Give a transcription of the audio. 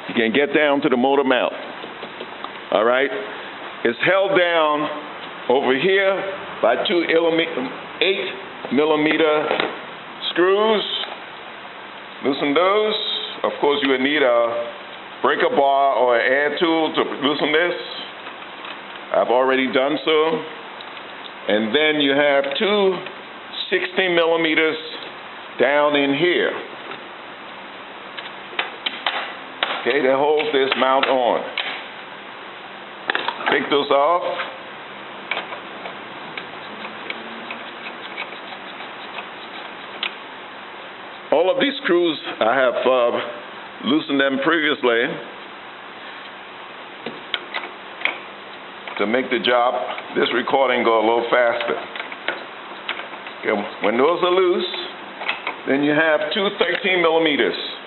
You can get down to the motor mount. All right? It's held down over here by two 8mm screws. Loosen those. Of course, you would need a breaker bar or an air tool to loosen this. I've already done so. And then you have two 16mm down in here. Okay, that holds this mount on. Take those off. All of these screws, I have loosened them previously to make the job, this recording, go a little faster. Okay, when those are loose, then you have two 13mm.